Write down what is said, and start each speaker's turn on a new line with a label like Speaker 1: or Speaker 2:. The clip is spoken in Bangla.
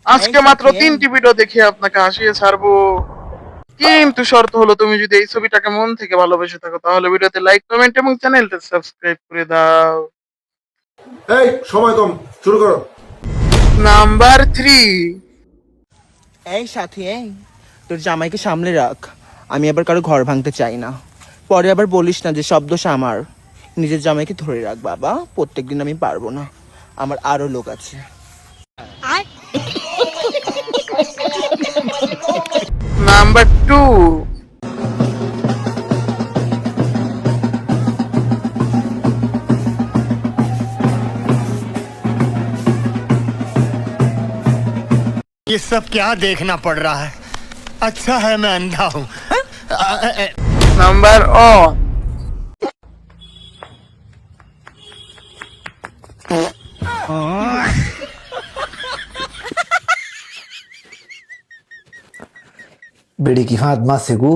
Speaker 1: আজকে মাত্র 3টি ভিডিও দেখে আপনাকে হাসিয়ে ছাড়বো, কিন্তু শর্ত হলো তুমি যদি এই ছবিটাকে মন থেকে ভালোবেসে থাকো তাহলে ভিডিওতে লাইক কমেন্ট এবং চ্যানেলটা সাবস্ক্রাইব করে দাও।
Speaker 2: এই সময় কম, শুরু করো।
Speaker 1: নাম্বার 3।
Speaker 3: এই সাথী, এই তোর জামাইকে সামলে রাখ। আমি আবার কারো ঘর ভাঙতে চাই না। পরে আবার বলিস না যে সব দোষ আমার। নিজের জামাইকে ধরে রাখ বাবা, প্রত্যেকদিন আমি পারবো না, আমার আরো লোক আছে।
Speaker 1: নাম্বার 2।
Speaker 4: ये सब क्या देखना पड़ रहा है। अच्छा है मैं अंधा हूँ।
Speaker 1: নাম্বার ও।
Speaker 5: बेड़ी की फातमा सेगू